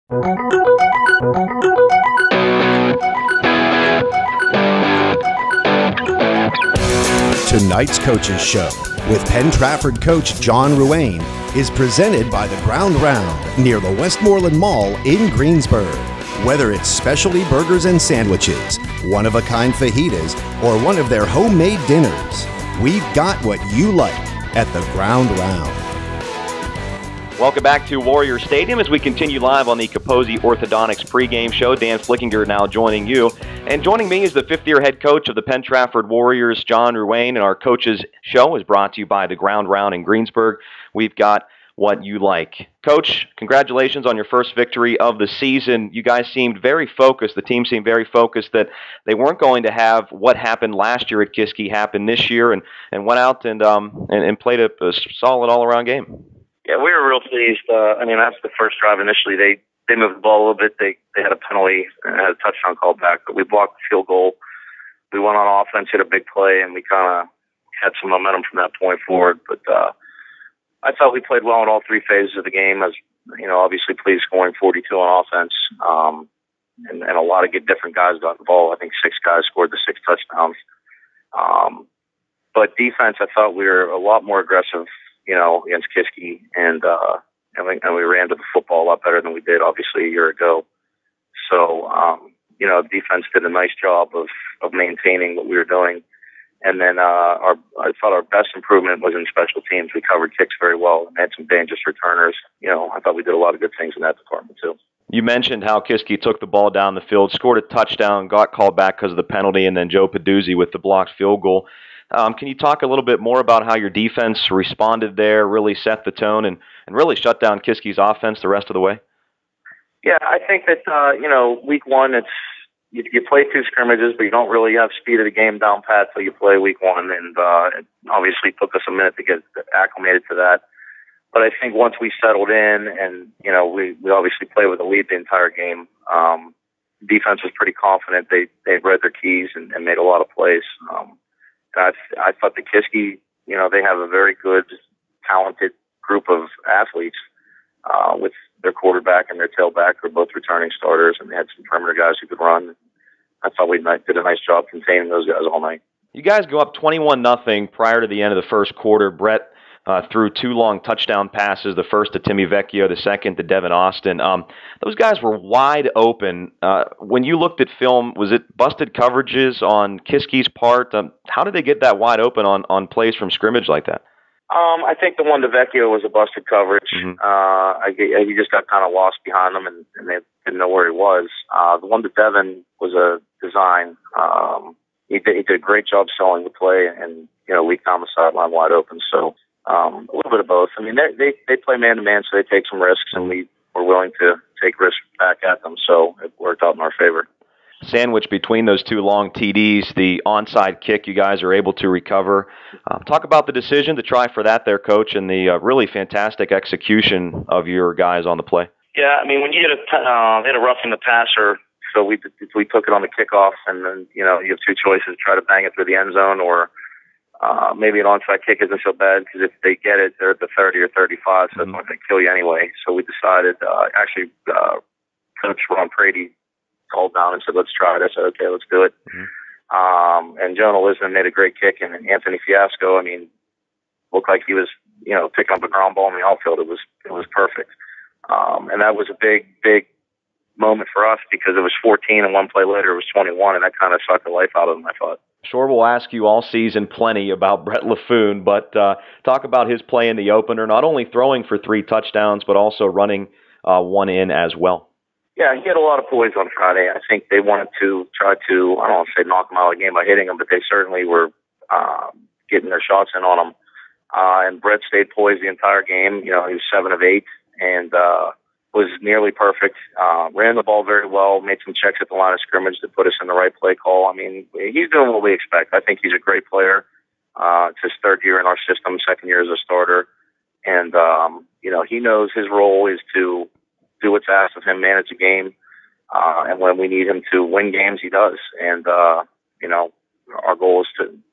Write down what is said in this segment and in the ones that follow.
Tonight's Coaches Show with Penn-Trafford coach John Ruane is presented by the Ground Round near the Westmoreland Mall in Greensburg. Whether it's specialty burgers and sandwiches, one-of-a-kind fajitas, or one of their homemade dinners, we've got what you like at the Ground Round. Welcome back to Warrior Stadium as we continue live on the Capozzi Orthodontics pregame show. Dan Flickinger now joining you. And joining me is the fifth-year head coach of the Penn-Trafford Warriors, John Ruane. And our Coaches Show is brought to you by the Ground Round in Greensburg. We've got what you like. Coach, congratulations on your first victory of the season. You guys seemed very focused. The team seemed very focused that they weren't going to have what happened last year at Kiski happen this year, and went out and played a solid all-around game. Yeah, we were real pleased. After the first drive initially, they moved the ball a little bit. They had a penalty and had a touchdown called back, but we blocked the field goal. We went on offense, hit a big play, and we kind of had some momentum from that point forward. But I thought we played well in all three phases of the game. As you know, obviously, pleased scoring 42 on offense, and a lot of different guys got involved. I think 6 guys scored the 6 touchdowns. But defense, I thought we were a lot more aggressive, against Kiski, and we ran to the football a lot better than we did, obviously, a year ago. So, defense did a nice job of maintaining what we were doing. And then I thought our best improvement was in special teams. We covered kicks very well and had some dangerous returners. I thought we did a lot of good things in that department, too. You mentioned how Kiski took the ball down the field, scored a touchdown, got called back because of the penalty, and then Joe Peduzzi with the blocked field goal. Can you talk a little bit more about how your defense responded there, really set the tone, and really shut down Kiski's offense the rest of the way? Yeah, I think that, week one, you play 2 scrimmages, but you don't really have speed of the game down pat till you play week one, and it obviously took us a minute to get acclimated to that. But I think once we settled in and, we obviously played with a lead the entire game, defense was pretty confident. They read their keys and made a lot of plays. I thought the Kiski, they have a very good, talented group of athletes with their quarterback and their tailback are both returning starters, and they had some perimeter guys who could run. I thought we did a nice job containing those guys all night. You guys go up 21-0 prior to the end of the first quarter. Brett threw 2 long touchdown passes, the first to Timmy Vecchio, the second to Devin Austin. Those guys were wide open. When you looked at film, was it busted coverages on Kiski's part? How did they get that wide open on plays from scrimmage like that? I think the one to Vecchio was a busted coverage. Mm-hmm. He just got kind of lost behind them, and they didn't know where he was. The one to Devin was a design. He did a great job selling the play, and we found the sideline wide open. So a little bit of both. I mean, they play man-to-man, so they take some risks, and we were willing to take risks back at them. So it worked out in our favor. Sandwich between those 2 long TDs, the onside kick you guys are able to recover. Talk about the decision to try for that there, Coach, and the really fantastic execution of your guys on the play. Yeah, I mean, when you hit a roughing the passer, so we took it on the kickoff, and then, you have 2 choices, try to bang it through the end zone, or maybe an onside kick isn't so bad, because if they get it, they're at the 30 or 35, so it's not going to kill you anyway. So we decided, Coach Ron Prady called down and said, let's try it. I said, okay, let's do it. Mm-hmm. And Jonah Lisman made a great kick, and Anthony Fiasco, looked like he was, picking up a ground ball in the outfield. It was perfect. And that was a big, big moment for us, because it was 14, and one play later it was 21, and that kind of sucked the life out of him, I thought. Sure, we'll ask you all season plenty about Brett LaFoon, but talk about his play in the opener, not only throwing for 3 touchdowns, but also running 1 in as well. Yeah, he had a lot of poise on Friday. I think they wanted to try to, I don't want to say knock him out of the game by hitting him, but they certainly were getting their shots in on him. And Brett stayed poised the entire game. He was 7 of 8 and was nearly perfect. Ran the ball very well, made some checks at the line of scrimmage to put us in the right play call. He's doing what we expect. I think he's a great player. It's his 3rd year in our system, 2nd year as a starter. And, he knows his role is to do what's asked of him, manage the game. And when we need him to win games, he does. And, our goal is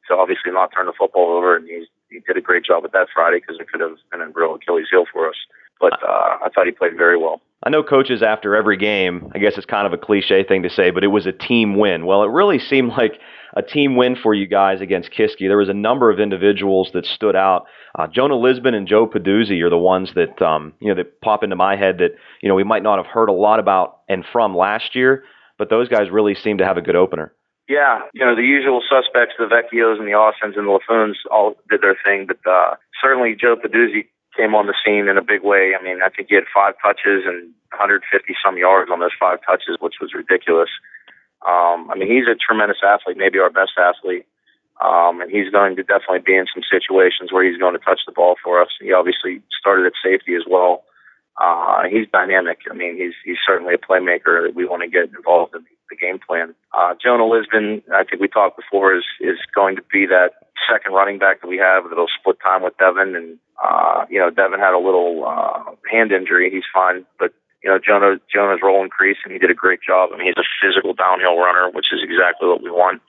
to obviously not turn the football over. And he did a great job with that Friday, because it could have been a real Achilles heel for us. But I thought he played very well. I know coaches after every game, I guess it's kind of a cliche thing to say, but it was a team win. Well, it really seemed like a team win for you guys against Kiski. There was a number of individuals that stood out. Jonah Lisbon and Joe Peduzzi are the ones that that pop into my head that we might not have heard a lot about and from last year, but those guys really seem to have a good opener. Yeah, the usual suspects, the Vecchios and the Austins and the Lafoons all did their thing, but certainly Joe Peduzzi came on the scene in a big way. I mean, I think he had 5 touches and 150-some yards on those 5 touches, which was ridiculous. I mean, he's a tremendous athlete, maybe our best athlete, and he's going to definitely be in some situations where he's going to touch the ball for us. He obviously started at safety as well. He's dynamic. I mean, he's certainly a playmaker that we want to get involved in the game plan. Jonah Lisbon, I think we talked before, is going to be that second running back that we have that'll split time with Devin. And, Devin had a little hand injury. He's fine. But, Jonah's role increased, and he did a great job. I mean, he's a physical downhill runner, which is exactly what we want.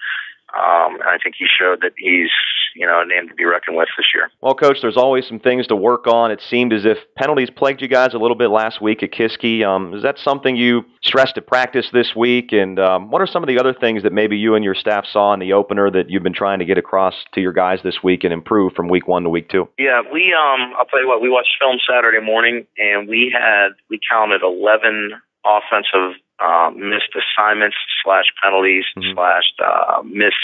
And I think he showed that he's, a name to be reckoned with this year. Well, Coach, there's always some things to work on. It seemed as if penalties plagued you guys a little bit last week at Kiski. Is that something you stressed at practice this week? And what are some of the other things that maybe you and your staff saw in the opener that you've been trying to get across to your guys this week and improve from week 1 to week 2? Yeah, I'll tell you what, we watched film Saturday morning, and we counted 11 offensive missed assignments / penalties / miss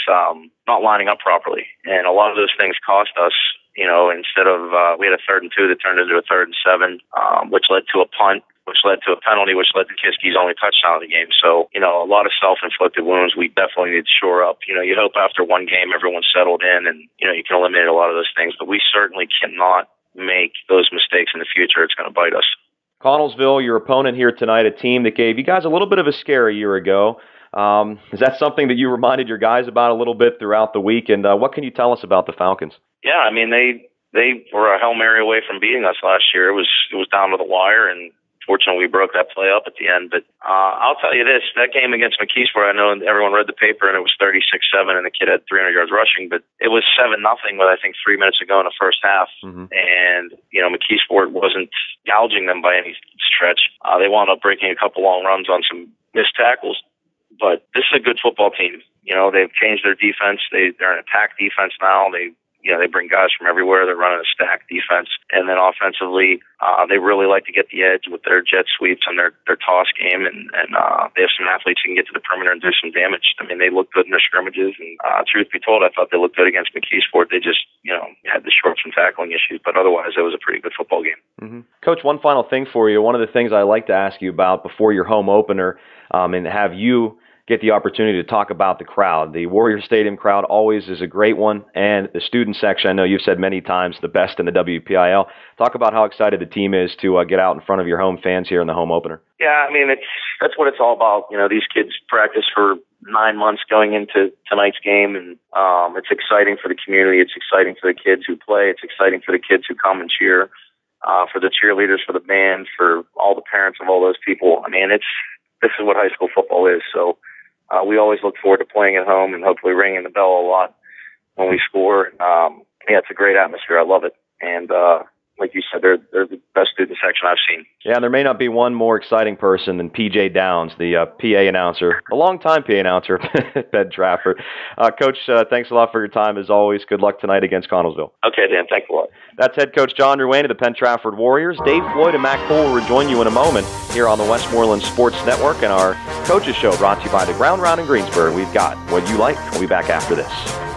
not lining up properly, and a lot of those things cost us. Instead of we had a 3rd and 2 that turned into a 3rd and 7, which led to a punt, which led to a penalty, which led to Kiski's only touchdown of the game. So a lot of self-inflicted wounds we definitely need to shore up. You hope after one game everyone's settled in, and you can eliminate a lot of those things, but we certainly cannot make those mistakes in the future. It's going to bite us. Connellsville, your opponent here tonight, a team that gave you guys a little bit of a scare a year ago. Is that something that you reminded your guys about a little bit throughout the week? And what can you tell us about the Falcons? Yeah, I mean, they were a Hail Mary away from beating us last year. It was down to the wire, and fortunately we broke that play up at the end. But I'll tell you this, that game against McKeesport, I know everyone read the paper, and it was 36-7, and the kid had 300 yards rushing, but it was 7-0 with, I think, 3 minutes to go in the first half. And, McKeesport wasn't gouging them by any stretch. They wound up breaking a couple long runs on some missed tackles. But this is a good football team. They've changed their defense. They're an attack defense now. They bring guys from everywhere. They're running a stacked defense. And then offensively, they really like to get the edge with their jet sweeps and their toss game. And they have some athletes who can get to the perimeter and do some damage. I mean, they look good in their scrimmages. And truth be told, I thought they looked good against McKeesport. They just, had the short and tackling issues. But otherwise, it was a pretty good football game. Coach, one final thing for you. One of the things I like to ask you about before your home opener and have you get the opportunity to talk about the crowd. The Warrior Stadium crowd always is a great one, and the student section, I know you've said many times, the best in the WPIL. Talk about how excited the team is to get out in front of your home fans here in the home opener. Yeah, I mean, that's what it's all about. These kids practice for 9 months going into tonight's game, and it's exciting for the community. It's exciting for the kids who play. It's exciting for the kids who come and cheer, for the cheerleaders, for the band, for all the parents of all those people. I mean, this is what high school football is. So we always look forward to playing at home and hopefully ringing the bell a lot when we score. It's a great atmosphere. I love it. And like you said, they're the best student section I've seen. Yeah, and there may not be one more exciting person than PJ Downs, the PA announcer, a long-time PA announcer at Penn-Trafford. Coach, thanks a lot for your time, as always. Good luck tonight against Connellsville. Okay, Dan. Thanks a lot. That's head coach John Ruane of the Penn-Trafford Warriors. Dave Floyd and Matt Cole will rejoin you in a moment here on the Westmoreland Sports Network and our Coaches Show, brought to you by the Ground Round in Greensburg. We've got what you like. We'll be back after this.